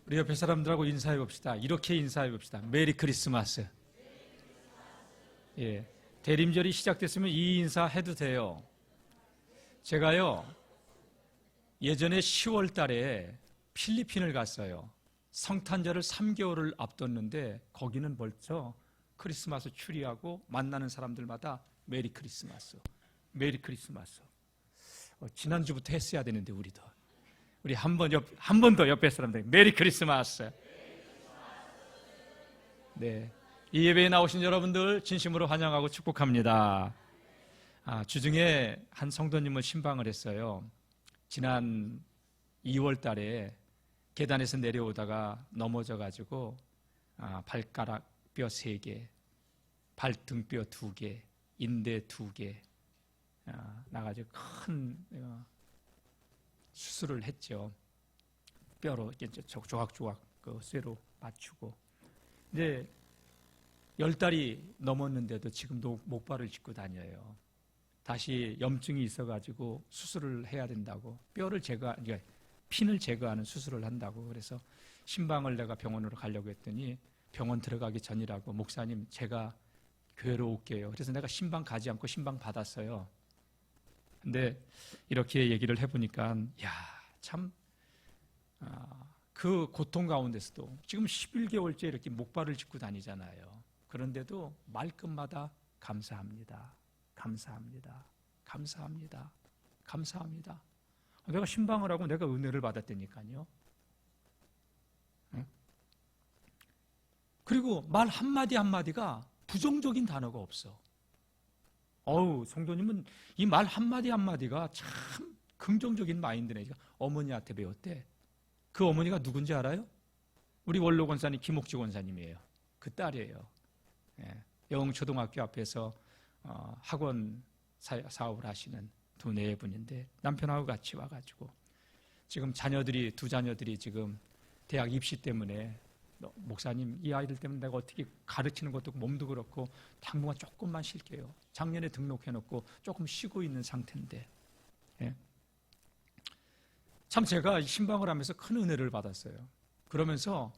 우리 옆에 사람들하고 인사해 봅시다. 이렇게 인사해 봅시다. 메리 크리스마스. 예, 대림절이 시작됐으면 이 인사 해도 돼요. 제가요, 예전에 10월 달에 필리핀을 갔어요. 성탄절을 3개월을 앞뒀는데 거기는 벌써 크리스마스 추리하고 만나는 사람들마다 메리 크리스마스, 메리 크리스마스. 지난주부터 했어야 되는데 우리 한 번 더 옆에 사람들 메리 크리스마스. 네, 이 예배에 나오신 여러분들 진심으로 환영하고 축복합니다. 주중에 한 성도님을 신방을 했어요. 지난 2월 달에 계단에서 내려오다가 넘어져가지고 발가락 뼈 3개, 발등뼈 2개, 인대 2개 나가지고 큰 수술을 했죠. 뼈로 조각조각 그 쇠로 맞추고. 근데 10달이 넘었는데도 지금도 목발을 짚고 다녀요. 다시 염증이 있어가지고 수술을 해야 된다고, 핀을 제거하는 수술을 한다고. 그래서 신방을 내가 병원으로 가려고 했더니 병원 들어가기 전이라고, 목사님 제가 교회로 올게요. 그래서 내가 신방 가지 않고 신방 받았어요. 근데 이렇게 얘기를 해보니까 참 그 고통 가운데서도 지금 11개월째 이렇게 목발을 짚고 다니잖아요. 그런데도 말끝마다 감사합니다, 감사합니다, 감사합니다, 감사합니다. 내가 신방을 하고 내가 은혜를 받았다니까요. 그리고 말 한마디 한마디가 부정적인 단어가 없어. 성도님은 이 말 한마디 한마디가 참 긍정적인 마인드네. 어머니한테 배웠대. 그 어머니가 누군지 알아요? 우리 원로 권사님 김옥주 권사님이에요. 그 딸이에요. 영흥초등학교 앞에서 학원 사업을 하시는 두 네분인데 남편하고 같이 와가지고 지금 두 자녀들이 지금 대학 입시 때문에, 목사님 이 아이들 때문에 내가 어떻게 가르치는 것도 몸도 그렇고 당분간 조금만 쉴게요. 작년에 등록해놓고 조금 쉬고 있는 상태인데, 참 제가 신방을 하면서 큰 은혜를 받았어요. 그러면서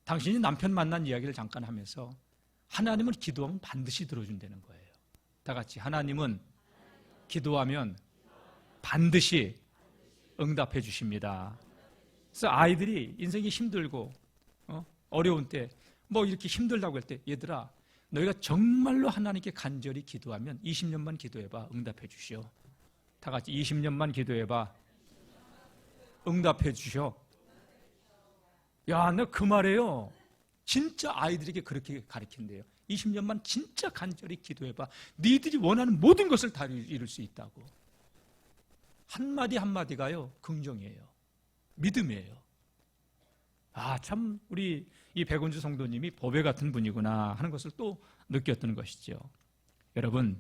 당신이 남편 만난 이야기를 잠깐 하면서 하나님은 기도하면 반드시 들어준다는 거예요. 다 같이 하나님은 기도하면 반드시 응답해 주십니다. 그래서 아이들이 인생이 힘들고 어려운 때 이렇게 힘들다고 할 때, 얘들아 너희가 정말로 하나님께 간절히 기도하면 20년만 기도해봐, 응답해 주시오. 다 같이 20년만 기도해봐, 응답해 주셔. 나 그 말이에요. 진짜 아이들에게 그렇게 가르친대요. 20년만 진짜 간절히 기도해봐, 니들이 원하는 모든 것을 다 이룰 수 있다고. 한마디 한마디가요 긍정이에요, 믿음이에요. 참 우리 이 백운주 성도님이 보배 같은 분이구나 하는 것을 또 느꼈던 것이죠. 여러분,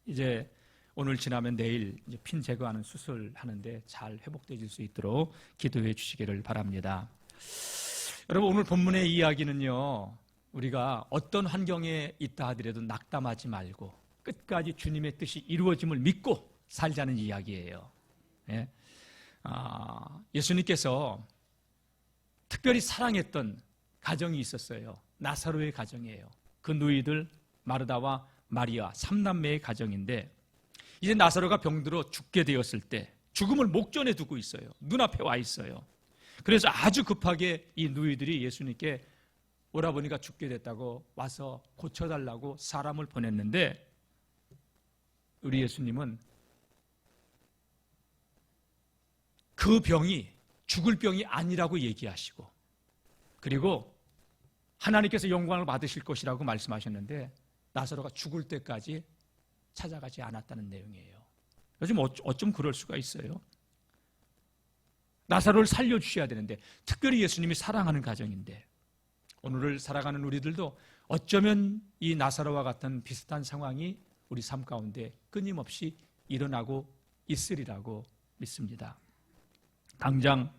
이제 오늘 지나면 내일 이제 핀 제거하는 수술하는데 잘 회복되실 수 있도록 기도해 주시기를 바랍니다. 여러분, 오늘 본문의 이야기는요, 우리가 어떤 환경에 있다 하더라도 낙담하지 말고 끝까지 주님의 뜻이 이루어짐을 믿고 살자는 이야기예요. 예수님께서 특별히 사랑했던 가정이 있었어요. 나사로의 가정이에요. 그 누이들 마르다와 마리아 3남매의 가정인데, 이제 나사로가 병들어 죽게 되었을 때 죽음을 목전에 두고 있어요. 눈앞에 와 있어요. 그래서 아주 급하게 이 누이들이 예수님께 오라버니가 죽게 됐다고 와서 고쳐달라고 사람을 보냈는데, 우리 예수님은 그 병이 죽을 병이 아니라고 얘기하시고, 그리고 하나님께서 영광을 받으실 것이라고 말씀하셨는데 나사로가 죽을 때까지 찾아가지 않았다는 내용이에요. 요즘 어쩜 그럴 수가 있어요? 나사로를 살려주셔야 되는데, 특별히 예수님이 사랑하는 가정인데, 오늘을 살아가는 우리들도 어쩌면 이 나사로와 같은 비슷한 상황이 우리 삶 가운데 끊임없이 일어나고 있으리라고 믿습니다. 당장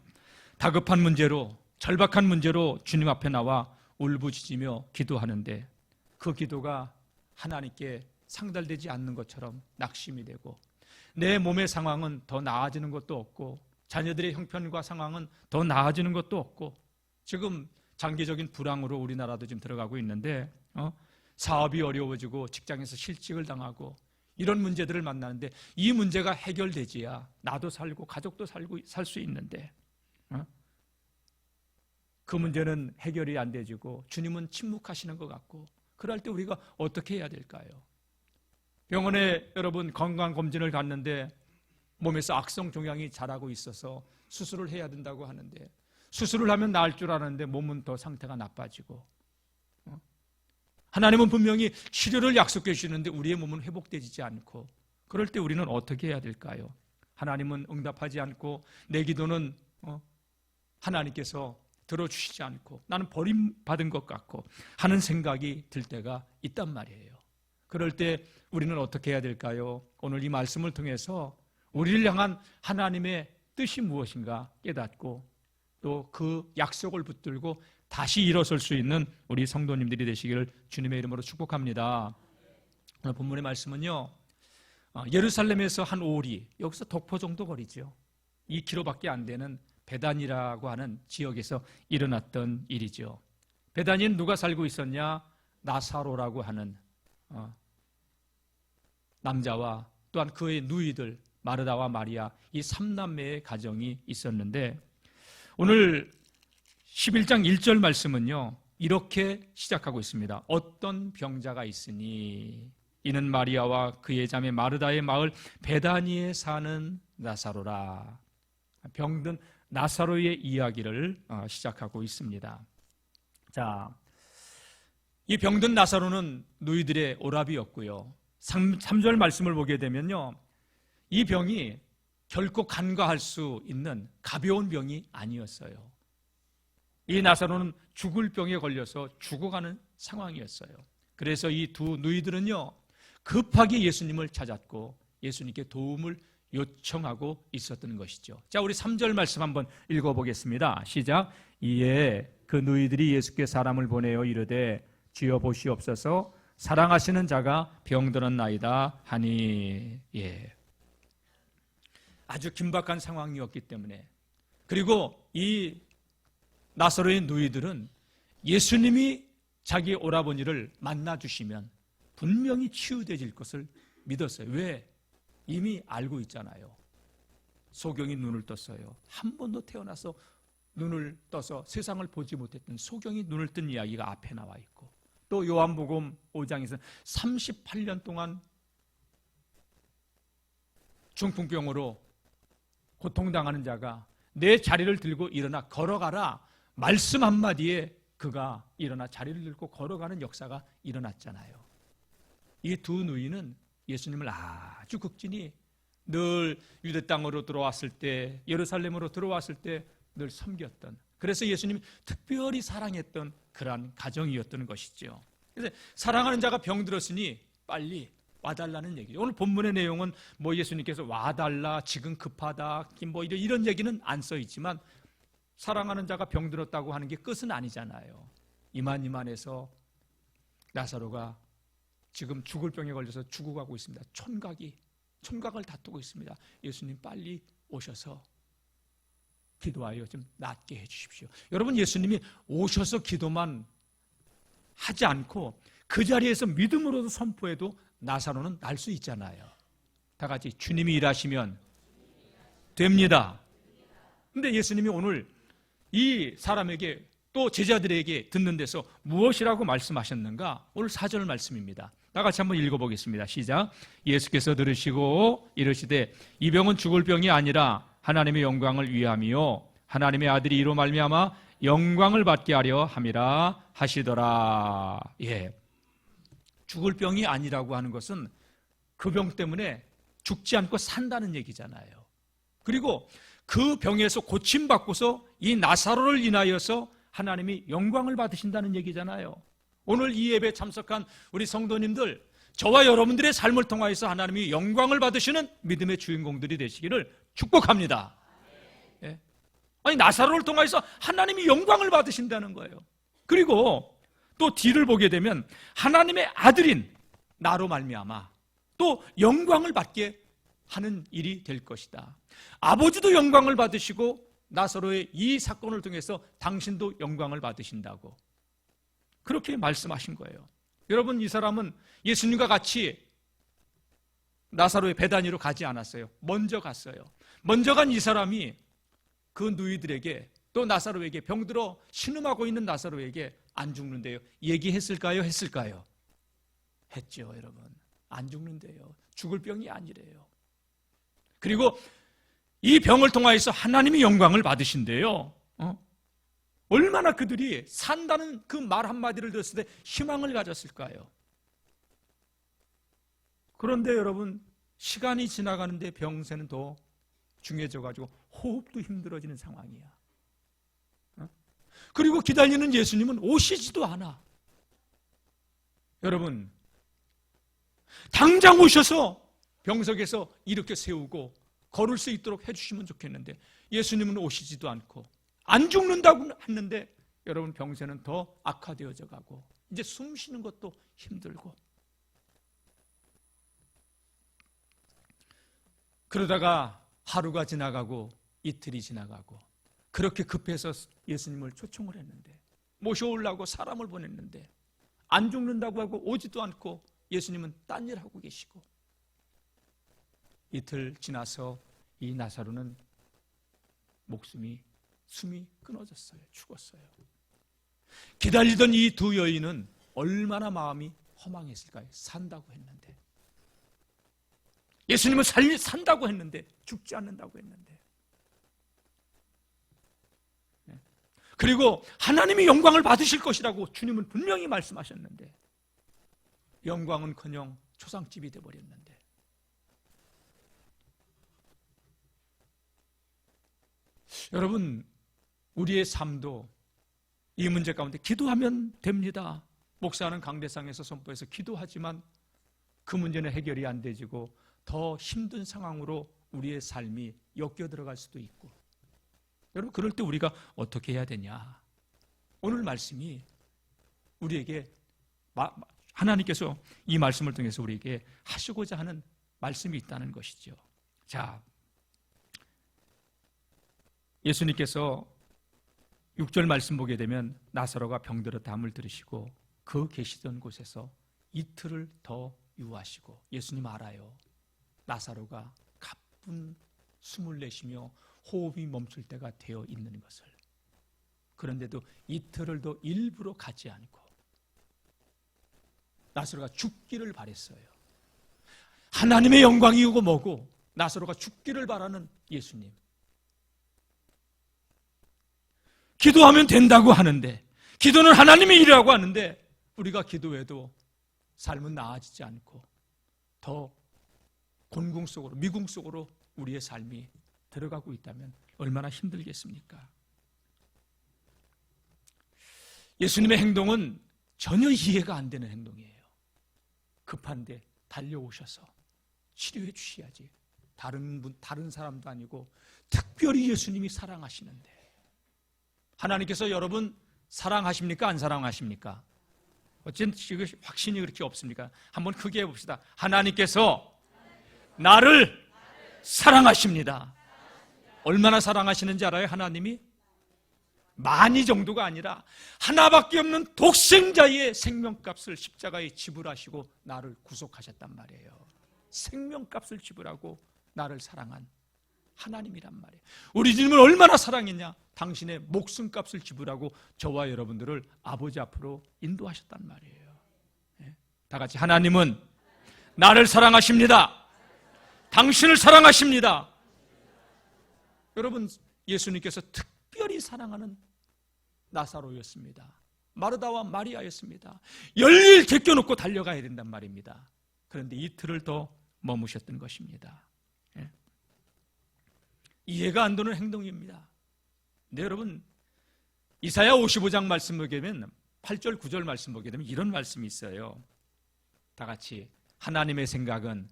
다급한 문제로, 절박한 문제로 주님 앞에 나와 울부짖으며 기도하는데 그 기도가 하나님께 상달되지 않는 것처럼 낙심이 되고, 내 몸의 상황은 더 나아지는 것도 없고 자녀들의 형편과 상황은 더 나아지는 것도 없고 지금 장기적인 불황으로 우리나라도 지금 들어가고 있는데 사업이 어려워지고 직장에서 실직을 당하고 이런 문제들을 만나는데 이 문제가 해결되지야 나도 살고 가족도 살고 살 수 있는데 그 문제는 해결이 안 되지고 주님은 침묵하시는 것 같고 그럴 때 우리가 어떻게 해야 될까요? 병원에 여러분 건강검진을 갔는데 몸에서 악성 종양이 자라고 있어서 수술을 해야 된다고 하는데 수술을 하면 나을 줄 알았는데 몸은 더 상태가 나빠지고 하나님은 분명히 치료를 약속해 주시는데 우리의 몸은 회복되지 않고 그럴 때 우리는 어떻게 해야 될까요? 하나님은 응답하지 않고 내 기도는 하나님께서 들어주시지 않고 나는 버림받은 것 같고 하는 생각이 들 때가 있단 말이에요. 그럴 때 우리는 어떻게 해야 될까요? 오늘 이 말씀을 통해서 우리를 향한 하나님의 뜻이 무엇인가 깨닫고 또 그 약속을 붙들고 다시 일어설 수 있는 우리 성도님들이 되시기를 주님의 이름으로 축복합니다. 오늘 본문의 말씀은요, 예루살렘에서 한 오리, 여기서 독포 정도 거리죠. 2km밖에 안 되는 베단이라고 하는 지역에서 일어났던 일이죠. 베단이는 누가 살고 있었냐? 나사로라고 하는 남자와 또한 그의 누이들 마르다와 마리아 이 3남매의 가정이 있었는데 오늘 11장 1절 말씀은요 이렇게 시작하고 있습니다. 어떤 병자가 있으니 이는 마리아와 그의 자매 마르다의 마을 베다니에 사는 나사로라. 병든 나사로의 이야기를 시작하고 있습니다. 자, 이 병든 나사로는 누이들의 오라비였고요. 3절 말씀을 보게 되면요 이 병이 결코 간과할 수 있는 가벼운 병이 아니었어요. 이 나사로는 죽을 병에 걸려서 죽어가는 상황이었어요. 그래서 이 두 누이들은요 급하게 예수님을 찾았고 예수님께 도움을 요청하고 있었던 것이죠. 자, 우리 3절 말씀 한번 읽어보겠습니다. 시작. 이에 그 누이들이 예수께 사람을 보내어 이르되 주여 보시옵소서 사랑하시는 자가 병들었나이다 하니. 아주 긴박한 상황이었기 때문에 그리고 이 나사로의 누이들은 예수님이 자기 오라버니를 만나주시면 분명히 치유되질 것을 믿었어요. 왜? 이미 알고 있잖아요. 소경이 눈을 떴어요. 한 번도 태어나서 눈을 떠서 세상을 보지 못했던 소경이 눈을 뜬 이야기가 앞에 나와 있고 또 요한복음 5장에서 38년 동안 중풍병으로 고통당하는 자가 내 자리를 들고 일어나 걸어가라 말씀 한마디에 그가 일어나 자리를 들고 걸어가는 역사가 일어났잖아요. 이 두 누이는 예수님을 아주 극진히 늘 유대 땅으로 들어왔을 때 예루살렘으로 들어왔을 때 늘 섬겼던 그래서 예수님이 특별히 사랑했던 그러한 가정이었던 것이죠. 그래서 사랑하는 자가 병들었으니 빨리 와달라는 얘기죠. 오늘 본문의 내용은 뭐 예수님께서 와달라 지금 급하다 뭐 이런 얘기는 안 써 있지만 사랑하는 자가 병들었다고 하는 게 끝은 아니잖아요. 이만해서 나사로가 지금 죽을 병에 걸려서 죽어가고 있습니다. 촌각을 다투고 있습니다. 예수님 빨리 오셔서 기도하여 좀 낫게 해주십시오. 여러분 예수님이 오셔서 기도만 하지 않고 그 자리에서 믿음으로도 선포해도 나사로는 날 수 있잖아요. 다 같이 주님이 일하시면 됩니다. 근데 예수님이 오늘 이 사람에게 또 제자들에게 듣는 데서 무엇이라고 말씀하셨는가? 오늘 4절 말씀입니다. 다 같이 한번 읽어보겠습니다. 시작. 예수께서 들으시고 이르시되 이 병은 죽을 병이 아니라 하나님의 영광을 위함이요 하나님의 아들이 이로 말미암아 영광을 받게 하려 함이라 하시더라. 죽을 병이 아니라고 하는 것은 그 병 때문에 죽지 않고 산다는 얘기잖아요. 그리고 그 병에서 고침받고서 이 나사로를 인하여서 하나님이 영광을 받으신다는 얘기잖아요. 오늘 이 예배에 참석한 우리 성도님들, 저와 여러분들의 삶을 통하여서 하나님이 영광을 받으시는 믿음의 주인공들이 되시기를 축복합니다. 아니 나사로를 통해서 하나님이 영광을 받으신다는 거예요. 그리고 또 뒤를 보게 되면 하나님의 아들인 나로 말미암아 또 영광을 받게 하는 일이 될 것이다. 아버지도 영광을 받으시고 나사로의 이 사건을 통해서 당신도 영광을 받으신다고 그렇게 말씀하신 거예요. 여러분, 이 사람은 예수님과 같이 나사로의 베다니로 가지 않았어요. 먼저 갔어요. 먼저 간 이 사람이 그 누이들에게 또 나사로에게, 병들어 신음하고 있는 나사로에게 안 죽는데요, 얘기했을까요? 했을까요? 했죠. 여러분, 안 죽는데요. 죽을 병이 아니래요. 그리고 이 병을 통하여서 하나님이 영광을 받으신대요. 얼마나 그들이 산다는 그 말 한마디를 들었을 때 희망을 가졌을까요? 그런데 여러분, 시간이 지나가는데 병세는 더 중해져가지고 호흡도 힘들어지는 상황이야. 그리고 기다리는 예수님은 오시지도 않아. 여러분, 당장 오셔서 병석에서 이렇게 세우고 걸을 수 있도록 해주시면 좋겠는데 예수님은 오시지도 않고 안 죽는다고 했는데 여러분, 병세는 더 악화되어져 가고 이제 숨 쉬는 것도 힘들고, 그러다가 하루가 지나가고 이틀이 지나가고 그렇게 급해서 예수님을 초청을 했는데, 모셔오려고 사람을 보냈는데 안 죽는다고 하고 오지도 않고 예수님은 딴 일 하고 계시고, 이틀 지나서 이 나사로는 숨이 끊어졌어요. 죽었어요. 기다리던 이 두 여인은 얼마나 마음이 허망했을까요? 산다고 했는데, 예수님은 산다고 했는데, 죽지 않는다고 했는데, 그리고 하나님이 영광을 받으실 것이라고 주님은 분명히 말씀하셨는데 영광은커녕 초상집이 되어버렸는데, 여러분, 우리의 삶도 이 문제 가운데 기도하면 됩니다. 목사는 강대상에서 선포해서 기도하지만 그 문제는 해결이 안 되지고 더 힘든 상황으로 우리의 삶이 엮여 들어갈 수도 있고, 여러분, 그럴 때 우리가 어떻게 해야 되냐? 오늘 말씀이 우리에게, 하나님께서 이 말씀을 통해서 우리에게 하시고자 하는 말씀이 있다는 것이죠. 자, 예수님께서 6절 말씀 보게 되면 나사로가 병들어 담을 들으시고 그 계시던 곳에서 이틀을 더 유하시고, 예수님 알아요. 나사로가 가쁜 숨을 내쉬며 호흡이 멈출 때가 되어 있는 것을. 그런데도 이틀을 더 일부러 가지 않고 나사로가 죽기를 바랬어요. 하나님의 영광이고 뭐고 나사로가 죽기를 바라는 예수님. 기도하면 된다고 하는데, 기도는 하나님의 일이라고 하는데 우리가 기도해도 삶은 나아지지 않고 더 곤궁 속으로, 미궁 속으로 우리의 삶이 들어가고 있다면 얼마나 힘들겠습니까? 예수님의 행동은 전혀 이해가 안 되는 행동이에요. 급한데 달려오셔서 치료해 주셔야지. 다른 사람도 아니고 특별히 예수님이 사랑하시는데, 하나님께서 여러분 사랑하십니까? 안 사랑하십니까? 어쨌든 확신이 그렇게 없습니까? 한번 크게 해봅시다. 하나님께서 나를 사랑하십니다. 얼마나 사랑하시는지 알아요? 하나님이 많이 정도가 아니라 하나밖에 없는 독생자의 생명값을 십자가에 지불하시고 나를 구속하셨단 말이에요. 생명값을 지불하고 나를 사랑한 하나님이란 말이에요. 우리 주님을 얼마나 사랑했냐? 당신의 목숨값을 지불하고 저와 여러분들을 아버지 앞으로 인도하셨단 말이에요. 다 같이, 하나님은 나를 사랑하십니다. 당신을 사랑하십니다. 여러분, 예수님께서 특별히 사랑하는 나사로였습니다. 마르다와 마리아였습니다. 열일 제껴놓고 달려가야 된단 말입니다. 그런데 이틀을 더 머무셨던 것입니다. 이해가 안 되는 행동입니다. 네, 여러분, 이사야 55장 말씀 보게 되면 8절 9절 말씀 보게 되면 이런 말씀이 있어요. 다 같이, 하나님의 생각은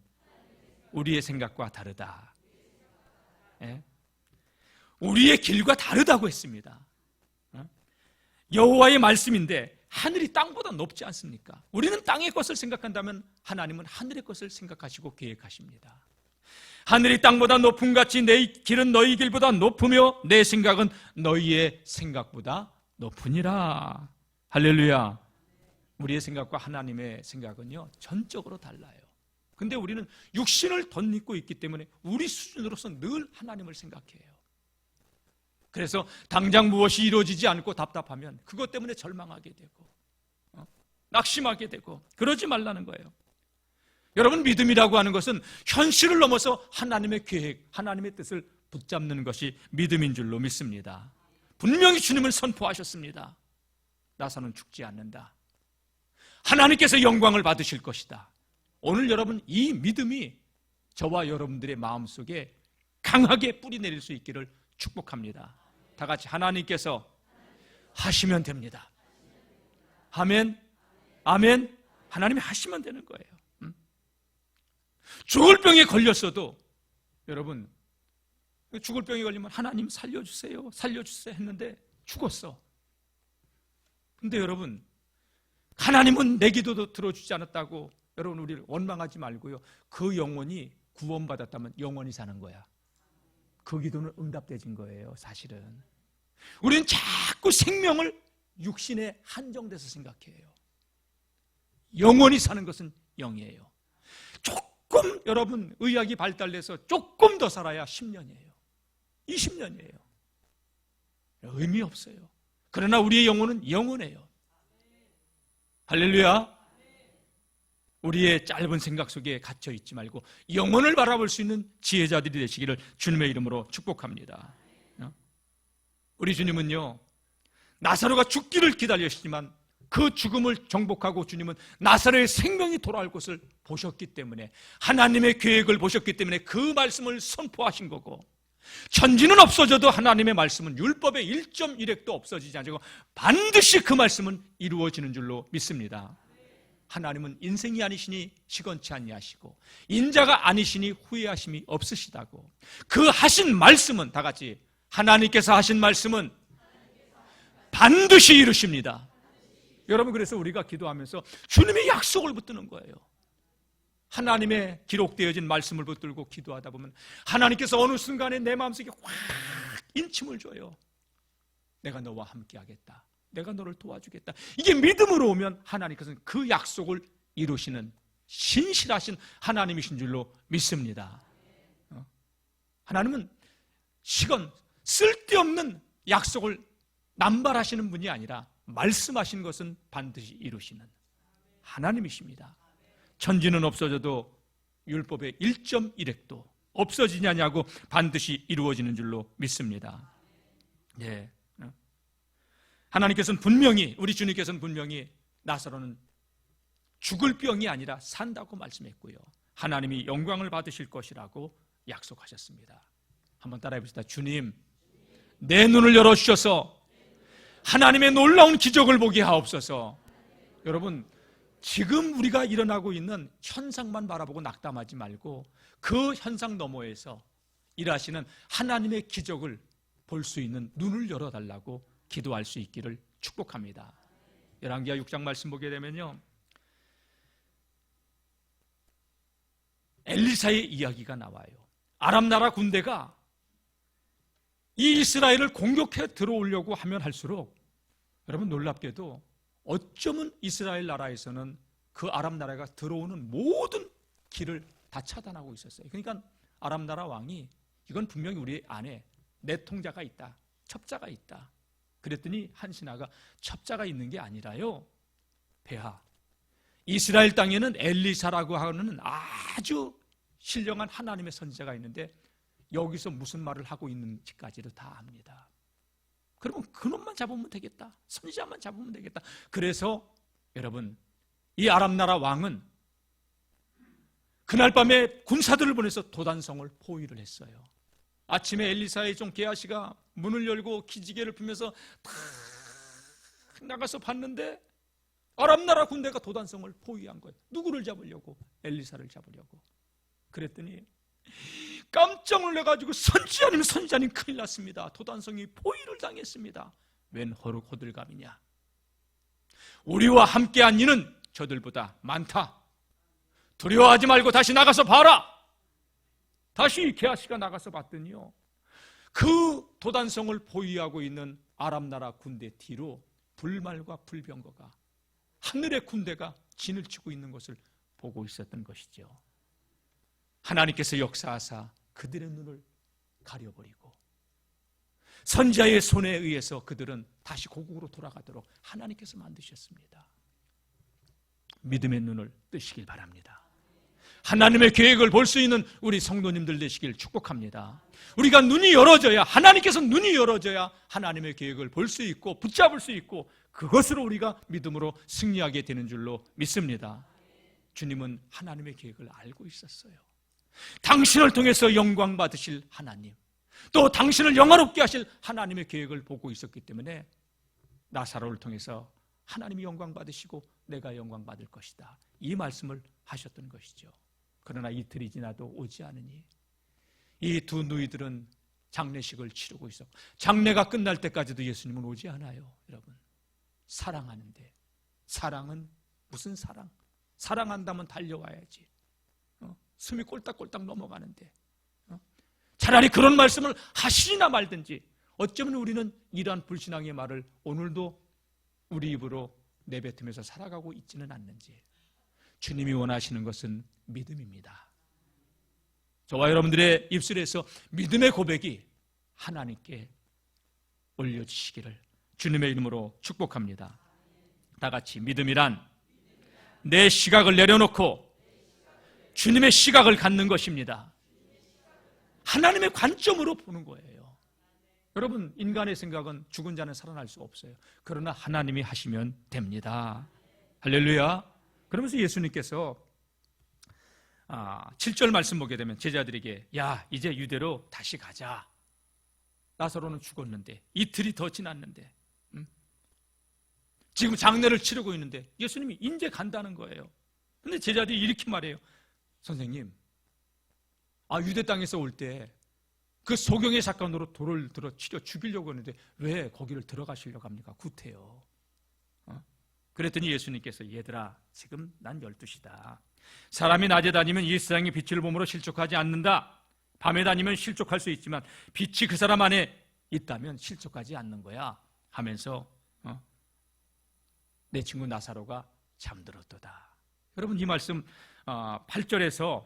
우리의 생각과 다르다. 우리의 길과 다르다고 했습니다. 여호와의 말씀인데 하늘이 땅보다 높지 않습니까? 우리는 땅의 것을 생각한다면 하나님은 하늘의 것을 생각하시고 계획하십니다. 하늘이 땅보다 높음 같이 내 길은 너희 길보다 높으며 내 생각은 너희의 생각보다 높으니라. 할렐루야. 우리의 생각과 하나님의 생각은요, 전적으로 달라요. 근데 우리는 육신을 덧입고 있기 때문에 우리 수준으로서 늘 하나님을 생각해요. 그래서 당장 무엇이 이루어지지 않고 답답하면 그것 때문에 절망하게 되고 낙심하게 되고, 그러지 말라는 거예요. 여러분, 믿음이라고 하는 것은 현실을 넘어서 하나님의 계획, 하나님의 뜻을 붙잡는 것이 믿음인 줄로 믿습니다. 분명히 주님을 선포하셨습니다. 나사로는 죽지 않는다. 하나님께서 영광을 받으실 것이다. 오늘 여러분, 이 믿음이 저와 여러분들의 마음속에 강하게 뿌리 내릴 수 있기를 축복합니다. 다 같이 하나님께서 하시면 됩니다. 아멘, 아멘. 하나님이 하시면 되는 거예요. 죽을 병에 걸렸어도, 여러분, 죽을 병에 걸리면 하나님 살려주세요, 살려주세요 했는데 죽었어. 근데 여러분, 하나님은 내 기도도 들어주지 않았다고 여러분, 우리를 원망하지 말고요, 그 영혼이 구원받았다면 영원히 사는 거야. 그 기도는 응답되진 거예요. 사실은 우리는 자꾸 생명을 육신에 한정돼서 생각해요. 영원히 사는 것은 영이에요. 조금 여러분 의학이 발달돼서 조금 더 살아야 10년이에요 20년이에요 의미 없어요. 그러나 우리의 영혼은 영원해요. 할렐루야. 우리의 짧은 생각 속에 갇혀 있지 말고 영혼을 바라볼 수 있는 지혜자들이 되시기를 주님의 이름으로 축복합니다. 우리 주님은요, 나사로가 죽기를 기다리시지만 그 죽음을 정복하고 주님은 나사로의 생명이 돌아올 것을 보셨기 때문에, 하나님의 계획을 보셨기 때문에 그 말씀을 선포하신 거고, 천지는 없어져도 하나님의 말씀은 율법의 1.1획도 없어지지 않고 반드시 그 말씀은 이루어지는 줄로 믿습니다. 하나님은 인생이 아니시니 시건치 아니하시고 인자가 아니시니 후회하심이 없으시다고. 그 하신 말씀은, 다 같이 하나님께서 하신 말씀은 반드시 이루십니다. 여러분, 그래서 우리가 기도하면서 주님의 약속을 붙드는 거예요. 하나님의 기록되어진 말씀을 붙들고 기도하다 보면 하나님께서 어느 순간에 내 마음속에 확 인침을 줘요. 내가 너와 함께 하겠다, 내가 너를 도와주겠다. 이게 믿음으로 오면 하나님께서는 그 약속을 이루시는 신실하신 하나님이신 줄로 믿습니다. 하나님은 쓸데없는 약속을 남발하시는 분이 아니라 말씀하신 것은 반드시 이루시는 하나님이십니다. 천지는 없어져도 율법의 1.1획도 없어지냐냐고 반드시 이루어지는 줄로 믿습니다. 예. 하나님께서는 분명히, 우리 주님께서는 분명히 나사로는 죽을 병이 아니라 산다고 말씀했고요, 하나님이 영광을 받으실 것이라고 약속하셨습니다. 한번 따라해 봅시다. 주님, 내 눈을 열어주셔서 하나님의 놀라운 기적을 보게 하옵소서. 여러분, 지금 우리가 일어나고 있는 현상만 바라보고 낙담하지 말고 그 현상 너머에서 일하시는 하나님의 기적을 볼 수 있는 눈을 열어달라고 기도할 수 있기를 축복합니다. 열왕기하 6장 말씀 보게 되면요, 엘리사의 이야기가 나와요. 아람 나라 군대가 이 이스라엘을 공격해 들어오려고 하면 할수록, 여러분 놀랍게도 어쩌면 이스라엘 나라에서는 그 아람 나라가 들어오는 모든 길을 다 차단하고 있었어요. 그러니까 아람 나라 왕이, 이건 분명히 우리 안에 내통자가 있다, 첩자가 있다. 그랬더니 한 신하가 첩자가 있는 게 아니라요, 폐하, 이스라엘 땅에는 엘리사라고 하는 아주 신령한 하나님의 선지자가 있는데 여기서 무슨 말을 하고 있는지까지도 다 압니다. 그러면 그놈만 잡으면 되겠다, 선지자만 잡으면 되겠다. 그래서 여러분, 이 아람 나라 왕은 그날 밤에 군사들을 보내서 도단성을 포위를 했어요. 아침에 엘리사의 종 게하시가 문을 열고 기지개를 피면서 탁 나가서 봤는데 아람 나라 군대가 도단성을 포위한 거예요. 누구를 잡으려고? 엘리사를 잡으려고. 그랬더니 깜짝 놀라가지고 선지자님, 선지자님 큰일 났습니다. 도단성이 포위를 당했습니다. 웬 호들갑이냐? 우리와 함께한 이는 저들보다 많다. 두려워하지 말고 다시 나가서 봐라. 다시 게하시가 나가서 봤더니요, 그 도단성을 보유하고 있는 아람 나라 군대 뒤로 불말과 불병거가, 하늘의 군대가 진을 치고 있는 것을 보고 있었던 것이죠. 하나님께서 역사하사 그들의 눈을 가려버리고 선지자의 손에 의해서 그들은 다시 고국으로 돌아가도록 하나님께서 만드셨습니다. 믿음의 눈을 뜨시길 바랍니다. 하나님의 계획을 볼 수 있는 우리 성도님들 되시길 축복합니다. 우리가 눈이 열어져야, 하나님께서 눈이 열어져야 하나님의 계획을 볼 수 있고 붙잡을 수 있고 그것으로 우리가 믿음으로 승리하게 되는 줄로 믿습니다. 주님은 하나님의 계획을 알고 있었어요. 당신을 통해서 영광 받으실 하나님, 또 당신을 영화롭게 하실 하나님의 계획을 보고 있었기 때문에 나사로를 통해서 하나님이 영광 받으시고 내가 영광 받을 것이다, 이 말씀을 하셨던 것이죠. 그러나 이틀이 지나도 오지 않으니 이 두 누이들은 장례식을 치르고 있었고, 장례가 끝날 때까지도 예수님은 오지 않아요. 여러분, 사랑하는데, 사랑은 무슨 사랑? 사랑한다면 달려와야지. 숨이 꼴딱꼴딱 넘어가는데, 차라리 그런 말씀을 하시나 말든지. 어쩌면 우리는 이러한 불신앙의 말을 오늘도 우리 입으로 내뱉으면서 살아가고 있지는 않는지. 주님이 원하시는 것은 믿음입니다. 저와 여러분들의 입술에서 믿음의 고백이 하나님께 올려주시기를 주님의 이름으로 축복합니다. 다 같이, 믿음이란 내 시각을 내려놓고 주님의 시각을 갖는 것입니다. 하나님의 관점으로 보는 거예요. 여러분, 인간의 생각은 죽은 자는 살아날 수 없어요. 그러나 하나님이 하시면 됩니다. 할렐루야. 그러면서 예수님께서 7절 말씀 보게 되면 제자들에게, 야, 이제 유대로 다시 가자. 나사로는 죽었는데, 이틀이 더 지났는데, 지금 장례를 치르고 있는데 예수님이 이제 간다는 거예요. 근데 제자들이 이렇게 말해요. 선생님, 유대 땅에서 올 때 그 소경의 사건으로 돌을 들어 치려 죽이려고 하는데 왜 거기를 들어가시려고 합니까? 구태여. 그랬더니 예수님께서, 얘들아, 지금 난 12시다. 사람이 낮에 다니면 이 세상의 빛을 보므로 실족하지 않는다. 밤에 다니면 실족할 수 있지만 빛이 그 사람 안에 있다면 실족하지 않는 거야 하면서 내 친구 나사로가 잠들었도다. 여러분, 이 말씀 8절에서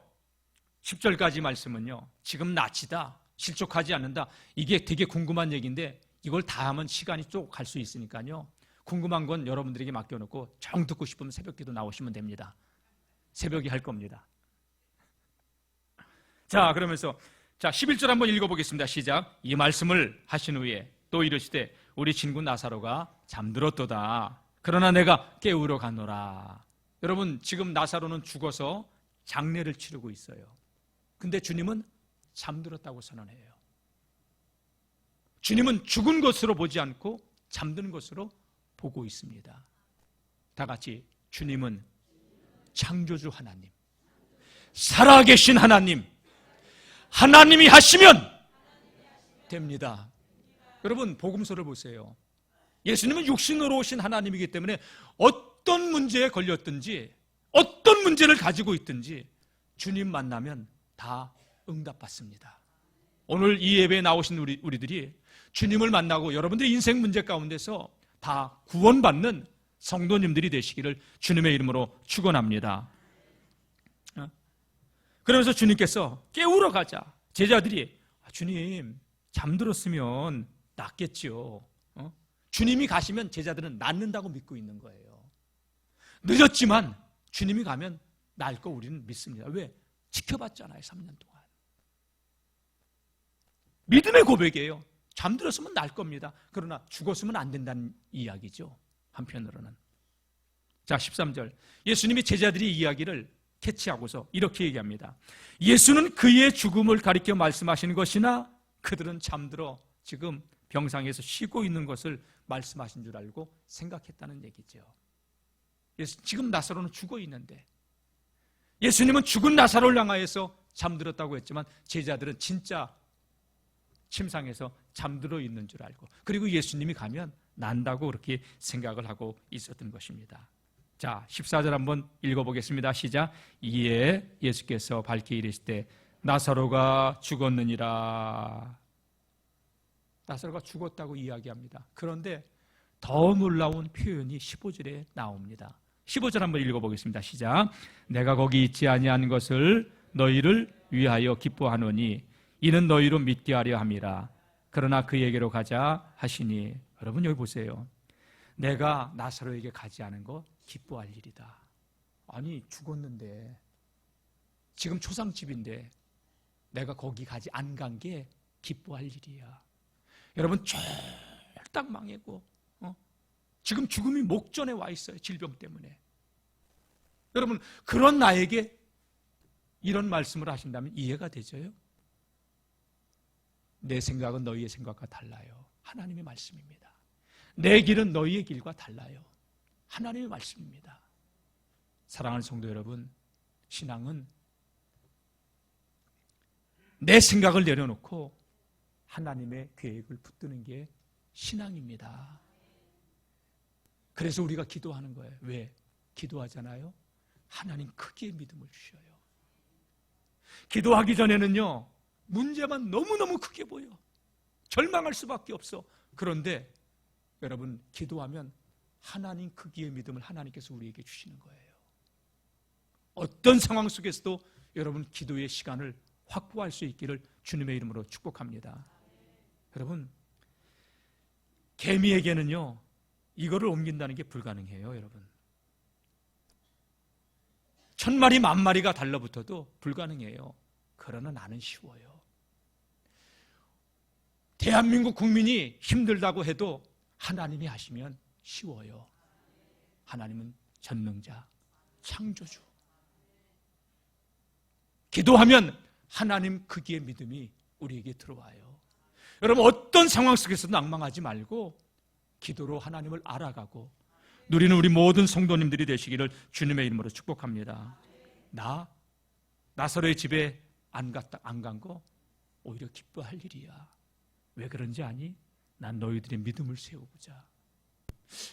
10절까지 말씀은요, 지금 낫이다, 실족하지 않는다, 이게 되게 궁금한 얘기인데 이걸 다 하면 시간이 쭉 갈 수 있으니까요, 궁금한 건 여러분들에게 맡겨놓고 정 듣고 싶으면 새벽기도 나오시면 됩니다. 새벽에 할 겁니다. 자, 그러면서 11절 한번 읽어보겠습니다. 시작. 이 말씀을 하신 후에 또 이르시되 우리 친구 나사로가 잠들었도다. 그러나 내가 깨우러 가노라. 여러분, 지금 나사로는 죽어서 장례를 치르고 있어요. 근데 주님은 잠들었다고 선언해요. 주님은 죽은 것으로 보지 않고 잠드는 것으로 보고 있습니다. 다 같이, 주님은 창조주 하나님, 살아계신 하나님, 하나님이 하시면 됩니다. 여러분, 복음서를 보세요. 예수님은 육신으로 오신 하나님이기 때문에 어떤 문제에 걸렸든지 어떤 문제를 가지고 있든지 주님 만나면 다 응답받습니다. 오늘 이 예배에 나오신 우리들이 주님을 만나고 여러분들의 인생 문제 가운데서 다 구원받는 성도님들이 되시기를 주님의 이름으로 축원합니다. 그러면서 주님께서 깨우러 가자. 제자들이, 주님, 잠들었으면 낫겠죠. 주님이 가시면 제자들은 낫는다고 믿고 있는 거예요. 늦었지만 주님이 가면 날 거 우리는 믿습니다. 왜? 지켜봤잖아요, 3년 동안. 믿음의 고백이에요. 잠들었으면 날 겁니다. 그러나 죽었으면 안 된다는 이야기죠, 한편으로는. 자, 13절. 예수님이 제자들이 이야기를 캐치하고서 이렇게 얘기합니다. 예수는 그의 죽음을 가리켜 말씀하시는 것이나 그들은 잠들어 지금 병상에서 쉬고 있는 것을 말씀하신 줄 알고 생각했다는 얘기죠. 지금 나사로는 죽어 있는데 예수님은 죽은 나사로를 향하여서 잠들었다고 했지만 제자들은 진짜 침상에서 잠들어 있는 줄 알고, 그리고 예수님이 가면 난다고 그렇게 생각을 하고 있었던 것입니다. 자, 14절 한번 읽어보겠습니다. 시작. 이에 예수께서 밝히 이르시되 나사로가 죽었느니라. 나사로가 죽었다고 이야기합니다. 그런데 더 놀라운 표현이 15절에 나옵니다. 15절 한번 읽어보겠습니다. 시작. 내가 거기 있지 아니한 것을 너희를 위하여 기뻐하노니 이는 너희로 믿게 하려 함이라. 그러나 그에게로 가자 하시니. 여러분 여기 보세요. 내가 나사로에게 가지 않은 거 기뻐할 일이다. 아니 죽었는데 지금 초상집인데 내가 거기 가지 안 간 게 기뻐할 일이야. 여러분 쫄딱 망했고 지금 죽음이 목전에 와 있어요. 질병 때문에. 여러분 그런 나에게 이런 말씀을 하신다면 이해가 되죠요? 내 생각은 너희의 생각과 달라요. 하나님의 말씀입니다. 내 길은 너희의 길과 달라요. 하나님의 말씀입니다. 사랑하는 성도 여러분, 신앙은 내 생각을 내려놓고 하나님의 계획을 붙드는 게 신앙입니다. 그래서 우리가 기도하는 거예요. 왜? 기도하잖아요. 하나님 크게 믿음을 주셔요. 기도하기 전에는요, 문제만 너무너무 크게 보여. 절망할 수밖에 없어. 그런데 여러분, 기도하면 하나님 크기의 믿음을 하나님께서 우리에게 주시는 거예요. 어떤 상황 속에서도 여러분 기도의 시간을 확보할 수 있기를 주님의 이름으로 축복합니다. 여러분, 개미에게는요, 이거를 옮긴다는 게 불가능해요, 여러분. 1000마리, 10,000마리가 달라붙어도 불가능해요. 그러나 나는 쉬워요. 대한민국 국민이 힘들다고 해도 하나님이 하시면 쉬워요. 하나님은 전능자, 창조주. 기도하면 하나님 크기의 믿음이 우리에게 들어와요. 여러분 어떤 상황 속에서도 낭망하지 말고 기도로 하나님을 알아가고 누리는 우리 모든 성도님들이 되시기를 주님의 이름으로 축복합니다. 나사로의 집에 안 간 거 오히려 기뻐할 일이야. 왜 그런지 아니? 난 너희들의 믿음을 세우고자.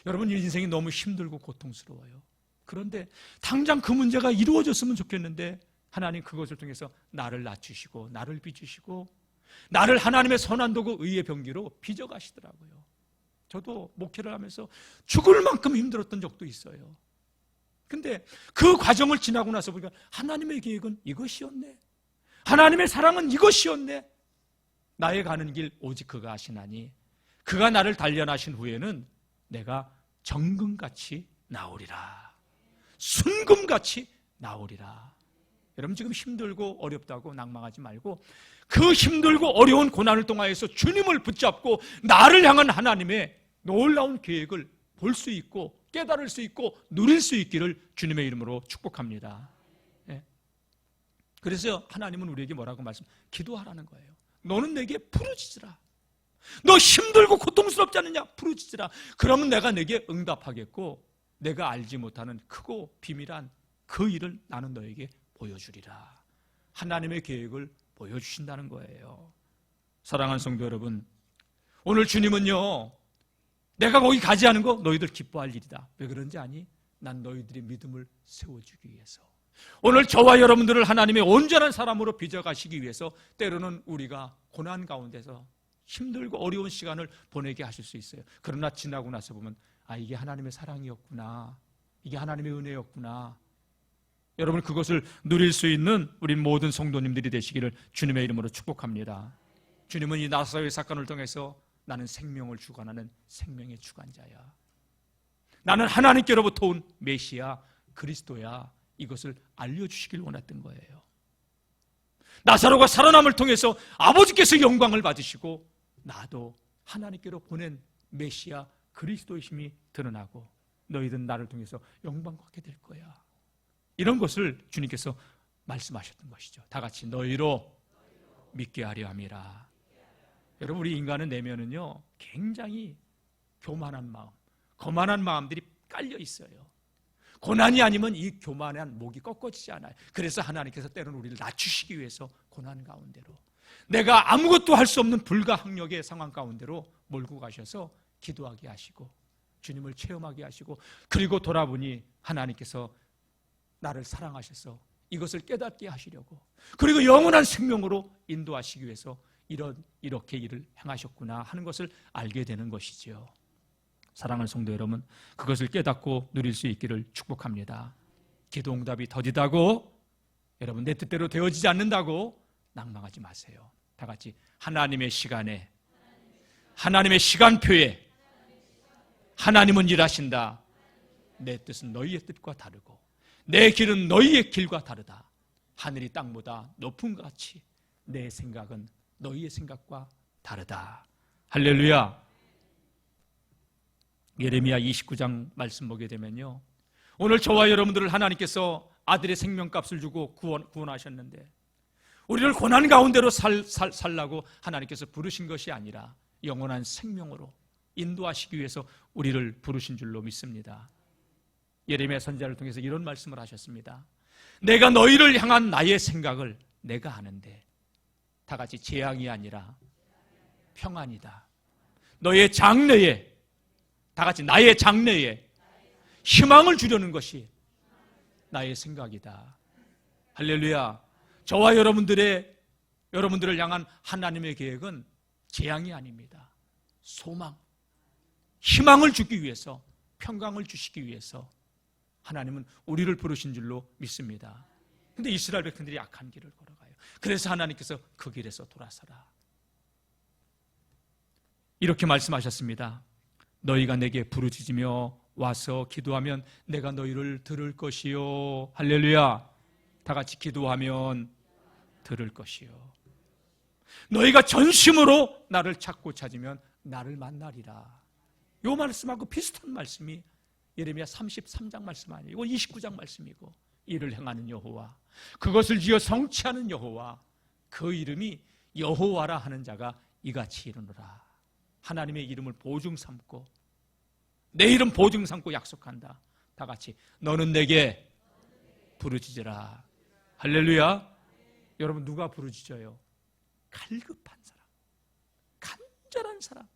여러분 인생이 너무 힘들고 고통스러워요. 그런데 당장 그 문제가 이루어졌으면 좋겠는데 하나님 그것을 통해서 나를 낮추시고 나를 빚으시고 나를 하나님의 선한 도구 의의 병기로 빚어가시더라고요. 저도 목회를 하면서 죽을 만큼 힘들었던 적도 있어요. 근데 그 과정을 지나고 나서 보니까 하나님의 계획은 이것이었네. 하나님의 사랑은 이것이었네. 나의 가는 길 오직 그가 하시나니 그가 나를 단련하신 후에는 내가 정금같이 나오리라. 순금같이 나오리라. 여러분 지금 힘들고 어렵다고 낭망하지 말고 그 힘들고 어려운 고난을 통하여서 주님을 붙잡고 나를 향한 하나님의 놀라운 계획을 볼 수 있고 깨달을 수 있고 누릴 수 있기를 주님의 이름으로 축복합니다. 네. 그래서 하나님은 우리에게 뭐라고 기도하라는 거예요. 너는 내게 부르짖으라. 너 힘들고 고통스럽지 않느냐? 부르짖으라. 그러면 내가 내게 응답하겠고 내가 알지 못하는 크고 비밀한 그 일을 나는 너에게 보여주리라. 하나님의 계획을 보여주신다는 거예요. 사랑하는 성도 여러분, 오늘 주님은요 내가 거기 가지 않은 거 너희들 기뻐할 일이다. 왜 그런지 아니? 난 너희들의 믿음을 세워주기 위해서. 오늘 저와 여러분들을 하나님의 온전한 사람으로 빚어가시기 위해서 때로는 우리가 고난 가운데서 힘들고 어려운 시간을 보내게 하실 수 있어요. 그러나 지나고 나서 보면 이게 하나님의 사랑이었구나. 이게 하나님의 은혜였구나. 여러분 그것을 누릴 수 있는 우리 모든 성도님들이 되시기를 주님의 이름으로 축복합니다. 주님은 이 나사로의 사건을 통해서 나는 생명을 주관하는 생명의 주관자야. 나는 하나님께로부터 온 메시아 그리스도야. 이것을 알려주시길 원했던 거예요. 나사로가 살아남을 통해서 아버지께서 영광을 받으시고 나도 하나님께로 보낸 메시아 그리스도이심이 드러나고 너희들은 나를 통해서 영광 받게 될 거야. 이런 것을 주님께서 말씀하셨던 것이죠. 다 같이 너희로 믿게 하려 함이라. 여러분 우리 인간의 내면은요 굉장히 교만한 마음, 거만한 마음들이 깔려 있어요. 고난이 아니면 이 교만한 목이 꺾어지지 않아요. 그래서 하나님께서 때로는 우리를 낮추시기 위해서 고난 가운데로 내가 아무것도 할 수 없는 불가항력의 상황 가운데로 몰고 가셔서 기도하게 하시고 주님을 체험하게 하시고 그리고 돌아보니 하나님께서 나를 사랑하셔서 이것을 깨닫게 하시려고, 그리고 영원한 생명으로 인도하시기 위해서 이렇게 일을 행하셨구나 하는 것을 알게 되는 것이지요. 사랑하는 성도 여러분, 그것을 깨닫고 누릴 수 있기를 축복합니다. 기도 응답이 더디다고, 여러분 내 뜻대로 되어지지 않는다고 낭망하지 마세요. 다 같이 하나님의 시간에, 하나님의 시간표에 하나님은 일하신다. 내 뜻은 너희의 뜻과 다르고 내 길은 너희의 길과 다르다. 하늘이 땅보다 높은 것 같이 내 생각은 너희의 생각과 다르다. 할렐루야. 예레미야 29장 말씀 보게 되면요, 오늘 저와 여러분들을 하나님께서 아들의 생명값을 주고 구원하셨는데 우리를 고난 가운데로 살라고 하나님께서 부르신 것이 아니라 영원한 생명으로 인도하시기 위해서 우리를 부르신 줄로 믿습니다. 예레미야 선지자를 통해서 이런 말씀을 하셨습니다. 내가 너희를 향한 나의 생각을 내가 아는데 다 같이 재앙이 아니라 평안이다. 너의 장래에, 다 같이 나의 장래에 희망을 주려는 것이 나의 생각이다. 할렐루야. 저와 여러분들을 향한 하나님의 계획은 재앙이 아닙니다. 소망, 희망을 주기 위해서, 평강을 주시기 위해서 하나님은 우리를 부르신 줄로 믿습니다. 그런데 이스라엘 백성들이 악한 길을 걸어가요. 그래서 하나님께서 그 길에서 돌아서라 이렇게 말씀하셨습니다. 너희가 내게 부르짖으며 와서 기도하면 내가 너희를 들을 것이요. 할렐루야. 다 같이 기도하면 들을 것이요. 너희가 전심으로 나를 찾고 찾으면 나를 만나리라. 이 말씀하고 비슷한 말씀이 예레미야 33장 말씀 아니에요. 이거 29장 말씀이고, 이를 행하는 여호와, 그것을 지어 성취하는 여호와, 그 이름이 여호와라 하는 자가 이같이 이르노라. 하나님의 이름을 보증 삼고, 내 이름 보증 삼고 약속한다. 다 같이 너는 내게 부르짖으라. 할렐루야. 여러분 누가 부르짖어요? 갈급한 사람, 간절한 사람,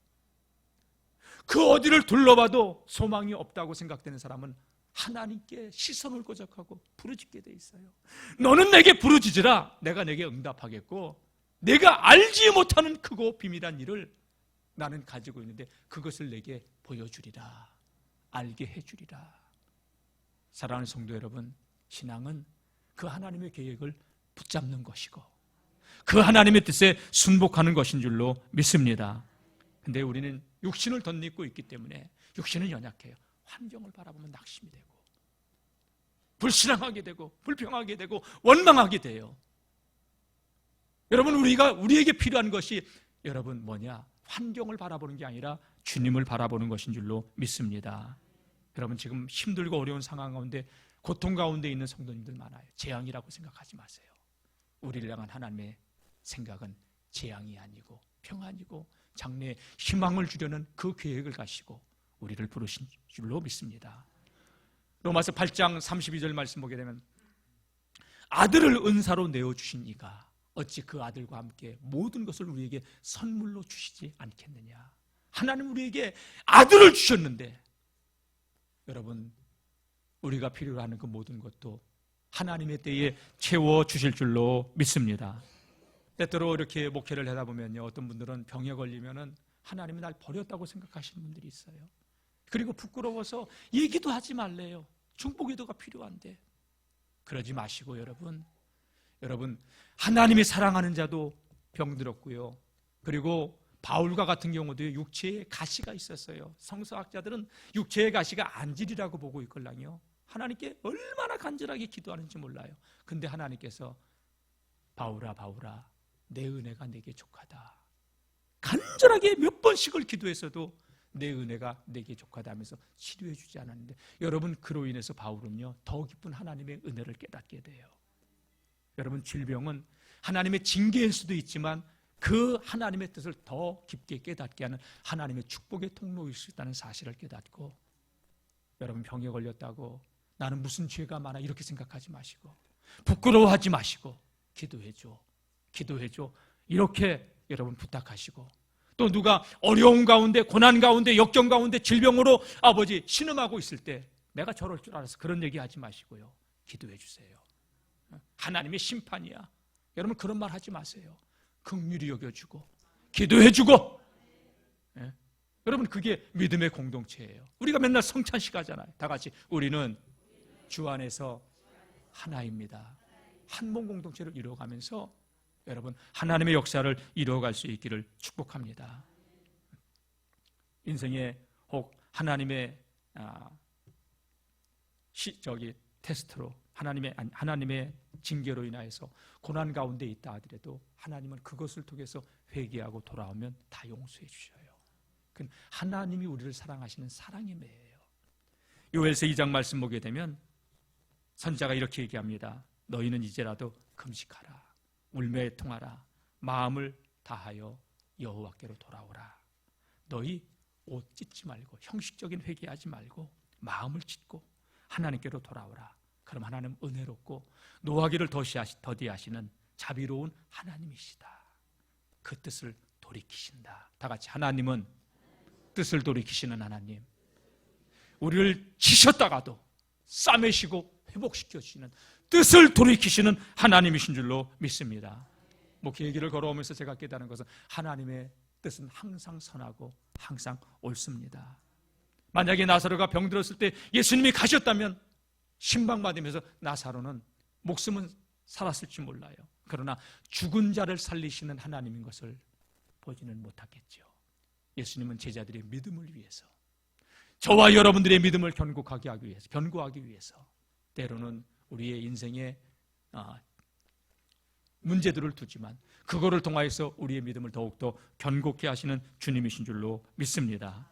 그 어디를 둘러봐도 소망이 없다고 생각되는 사람은 하나님께 시선을 고적하고 부르짖게 돼 있어요. 너는 내게 부르짖으라. 내가 내게 응답하겠고, 내가 알지 못하는 크고 비밀한 일을 나는 가지고 있는데 그것을 내게 보여주리라, 알게 해주리라. 사랑하는 성도 여러분, 신앙은 그 하나님의 계획을 붙잡는 것이고 그 하나님의 뜻에 순복하는 것인 줄로 믿습니다. 근데 우리는 육신을 덧입고 있기 때문에 육신은 연약해요. 환경을 바라보면 낙심이 되고 불신앙하게 되고 불평하게 되고 원망하게 돼요. 여러분, 우리에게 필요한 것이 여러분 뭐냐? 환경을 바라보는 게 아니라 주님을 바라보는 것인 줄로 믿습니다. 여러분, 지금 힘들고 어려운 상황 가운데, 고통 가운데 있는 성도님들 많아요. 재앙이라고 생각하지 마세요. 우리를 향한 하나님의 생각은 재앙이 아니고 평안이고 장래에 희망을 주려는 그 계획을 가시고 우리를 부르신 줄로 믿습니다. 로마서 8장 32절 말씀 보게 되면, 아들을 은사로 내어주신 이가 어찌 그 아들과 함께 모든 것을 우리에게 선물로 주시지 않겠느냐. 하나님 우리에게 아들을 주셨는데, 여러분 우리가 필요로 하는 그 모든 것도 하나님의 때에 채워주실 줄로 믿습니다. 때때로 이렇게 목회를 하다 보면요, 어떤 분들은 병에 걸리면은 하나님이 날 버렸다고 생각하시는 분들이 있어요. 그리고 부끄러워서 얘기도 하지 말래요. 중보기도가 필요한데. 그러지 마시고 여러분 하나님이 사랑하는 자도 병들었고요. 그리고 바울과 같은 경우도 육체에 가시가 있었어요. 성서학자들은 육체의 가시가 안질이라고 보고 있걸랑요. 하나님께 얼마나 간절하게 기도하는지 몰라요. 근데 하나님께서 바울아 내 은혜가 내게 족하다. 간절하게 몇 번씩을 기도했어도 내 은혜가 내게 족하다 하면서 치료해 주지 않았는데, 여러분 그로 인해서 바울은요 더 깊은 하나님의 은혜를 깨닫게 돼요. 여러분, 질병은 하나님의 징계일 수도 있지만 그 하나님의 뜻을 더 깊게 깨닫게 하는 하나님의 축복의 통로일 수 있다는 사실을 깨닫고, 여러분 병에 걸렸다고 나는 무슨 죄가 많아 이렇게 생각하지 마시고, 부끄러워하지 마시고 기도해줘 이렇게 여러분 부탁하시고, 또 누가 어려움 가운데 고난 가운데 역경 가운데 질병으로 신음하고 있을 때 내가 저럴 줄 알아서 그런 얘기하지 마시고요, 기도해 주세요. 하나님의 심판이야. 여러분 그런 말 하지 마세요. 긍휼히 여겨주고 기도해주고. 예? 여러분 그게 믿음의 공동체예요. 우리가 맨날 성찬식 하잖아요. 다 같이 우리는 주 안에서 하나입니다. 한 몸 공동체를 이루어가면서 여러분 하나님의 역사를 이루어갈 수 있기를 축복합니다. 인생에 혹 하나님의 테스트로 하나님의 징계로 인하여서 고난 가운데 있다 하더라도 하나님은 그것을 통해서 회개하고 돌아오면 다 용서해 주셔요. 하나님이 우리를 사랑하시는 사랑의 매예요. 요엘서 2장 말씀 보게 되면 선자가 이렇게 얘기합니다. 너희는 이제라도 금식하라, 울며 애통하라, 마음을 다하여 여호와께로 돌아오라. 너희 옷 찢지 말고 형식적인 회개하지 말고 마음을 찢고 하나님께로 돌아오라. 그럼 하나님 은혜롭고 노하기를 더디하시는 자비로운 하나님이시다. 그 뜻을 돌이키신다. 다 같이 하나님은 뜻을 돌이키시는 하나님, 우리를 치셨다가도 싸매시고 회복시켜 주시는 뜻을 돌이키시는 하나님이신 줄로 믿습니다. 그 얘기를 걸어오면서 제가 깨달은 것은 하나님의 뜻은 항상 선하고 항상 옳습니다. 만약에 나사로가 병들었을 때 예수님이 가셨다면 신방받으면서 나사로는 목숨은 살았을지 몰라요. 그러나 죽은 자를 살리시는 하나님인 것을 보지는 못하겠죠. 예수님은 제자들의 믿음을 위해서, 저와 여러분들의 믿음을 견고하기 위해서 때로는 우리의 인생에 문제들을 두지만 그거를 통하여서 우리의 믿음을 더욱더 견고케 하시는 주님이신 줄로 믿습니다.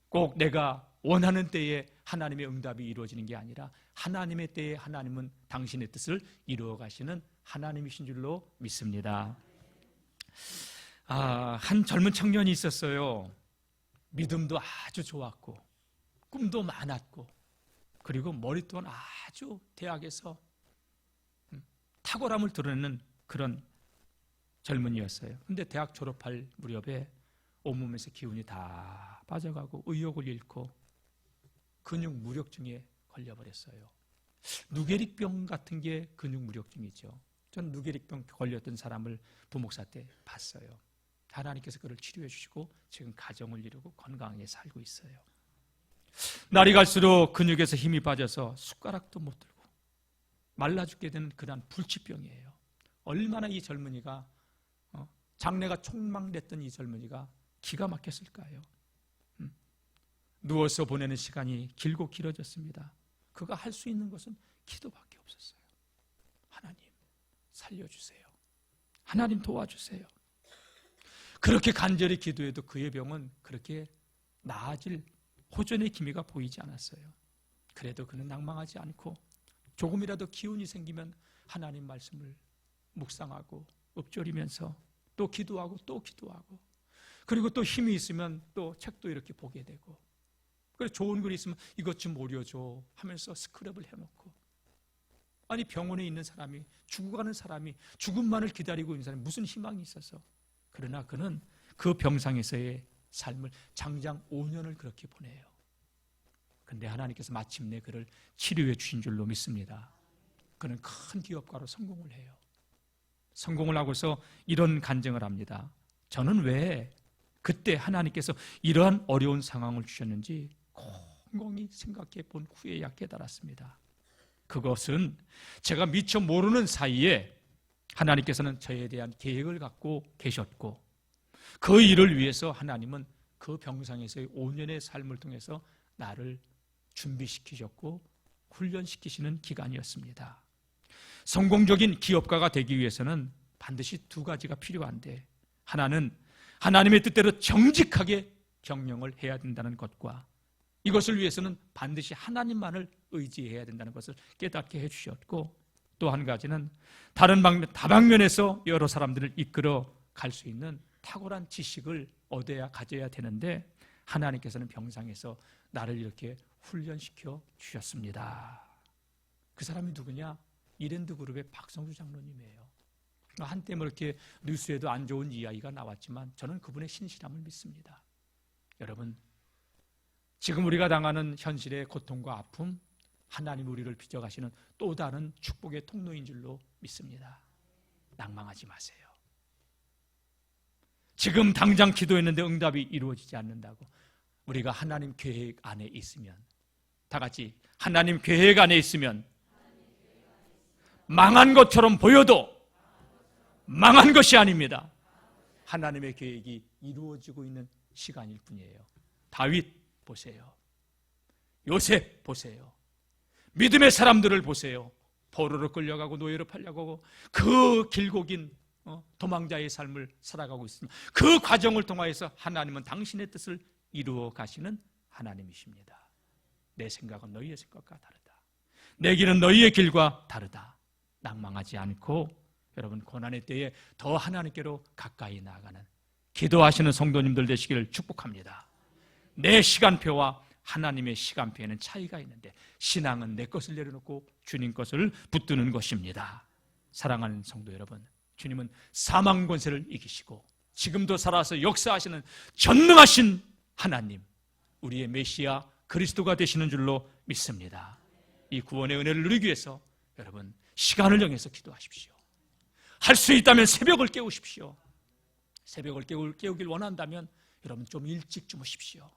꼭 내가 원하는 때에 하나님의 응답이 이루어지는 게 아니라 하나님의 때에 하나님은 당신의 뜻을 이루어 가시는 하나님이신 줄로 믿습니다. 한 젊은 청년이 있었어요. 믿음도 아주 좋았고 꿈도 많았고 그리고 머리 또한 아주 대학에서 탁월함을 드러내는 그런 젊은이였어요. 근데 대학 졸업할 무렵에 온몸에서 기운이 다 빠져가고 의욕을 잃고 근육 무력증에 걸려버렸어요. 누게릭병 같은 게 근육 무력증이죠. 전 누게릭병 걸렸던 사람을 부목사 때 봤어요. 하나님께서 그를 치료해 주시고 지금 가정을 이루고 건강하게 살고 있어요. 날이 갈수록 근육에서 힘이 빠져서 숟가락도 못 들고 말라 죽게 되는 그런 불치병이에요. 얼마나 이 젊은이가 장래가 촉망됐던 이 젊은이가 기가 막혔을까요? 누워서 보내는 시간이 길고 길어졌습니다. 그가 할 수 있는 것은 기도밖에 없었어요. 하나님 살려주세요. 하나님 도와주세요. 그렇게 간절히 기도해도 그의 병은 그렇게 나아질 호전의 기미가 보이지 않았어요. 그래도 그는 낭망하지 않고 조금이라도 기운이 생기면 하나님 말씀을 묵상하고 읊조리면서 또 기도하고 그리고 또 힘이 있으면 또 책도 이렇게 보게 되고 그래서 좋은 글이 있으면 이것 좀 오려줘 하면서 스크랩을 해놓고 아니 병원에 있는 사람이 죽어가는 사람이 죽음만을 기다리고 있는 사람이 무슨 희망이 있어서 그러나 그는 그 병상에서의 삶을 장장 5년을 그렇게 보내요. 그런데 하나님께서 마침내 그를 치료해 주신 줄로 믿습니다. 그는 큰 기업가로 성공을 해요. 성공을 하고서 이런 간증을 합니다. 저는 왜 그때 하나님께서 이러한 어려운 상황을 주셨는지 곰곰이 생각해 본 후에야 깨달았습니다. 그것은 제가 미처 모르는 사이에 하나님께서는 저에 대한 계획을 갖고 계셨고 그 일을 위해서 하나님은 그 병상에서의 5년의 삶을 통해서 나를 준비시키셨고 훈련시키시는 기간이었습니다. 성공적인 기업가가 되기 위해서는 반드시 두 가지가 필요한데 하나는 하나님의 뜻대로 정직하게 경영을 해야 된다는 것과 이것을 위해서는 반드시 하나님만을 의지해야 된다는 것을 깨닫게 해주셨고 또 한 가지는 다방면에서 여러 사람들을 이끌어 갈 수 있는 탁월한 지식을 가져야 되는데 하나님께서는 병상에서 나를 이렇게 훈련시켜 주셨습니다. 그 사람이 누구냐? 이랜드 그룹의 박성주 장로님이에요. 한때 이렇게 뉴스에도 안 좋은 이야기가 나왔지만 저는 그분의 신실함을 믿습니다. 여러분, 지금 우리가 당하는 현실의 고통과 아픔, 하나님 우리를 빚어가시는 또 다른 축복의 통로인 줄로 믿습니다. 낭망하지 마세요. 지금 당장 기도했는데 응답이 이루어지지 않는다고 우리가 하나님 계획 안에 있으면, 다 같이 하나님 계획 안에 있으면 망한 것처럼 보여도 망한 것이 아닙니다. 하나님의 계획이 이루어지고 있는 시간일 뿐이에요. 다윗 보세요. 요셉 보세요. 믿음의 사람들을 보세요. 포로로 끌려가고 노예로 팔려가고 그 길고 긴 도망자의 삶을 살아가고 있습니다. 그 과정을 통하여서 하나님은 당신의 뜻을 이루어 가시는 하나님이십니다. 내 생각은 너희의 생각과 다르다. 내 길은 너희의 길과 다르다. 낭망하지 않고 여러분 고난의 때에 더 하나님께로 가까이 나아가는 기도하시는 성도님들 되시기를 축복합니다. 내 시간표와 하나님의 시간표에는 차이가 있는데 신앙은 내 것을 내려놓고 주님 것을 붙드는 것입니다. 사랑하는 성도 여러분, 주님은 사망 권세를 이기시고 지금도 살아서 역사하시는 전능하신 하나님, 우리의 메시아 그리스도가 되시는 줄로 믿습니다. 이 구원의 은혜를 누리기 위해서 여러분 시간을 정해서 기도하십시오. 할 수 있다면 새벽을 깨우십시오. 새벽을 깨우길 원한다면 여러분 좀 일찍 주무십시오.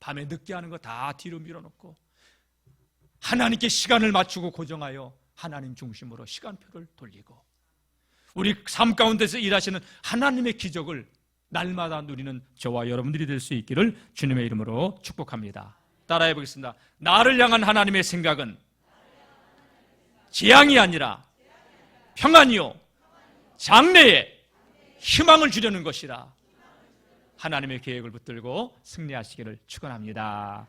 밤에 늦게 하는 거 다 뒤로 밀어놓고 하나님께 시간을 맞추고 고정하여 하나님 중심으로 시간표를 돌리고 우리 삶 가운데서 일하시는 하나님의 기적을 날마다 누리는 저와 여러분들이 될 수 있기를 주님의 이름으로 축복합니다. 따라해 보겠습니다. 나를 향한 하나님의 생각은 재앙이 아니라 평안이요 장래에 희망을 주려는 것이라. 하나님의 계획을 붙들고 승리하시기를 축원합니다.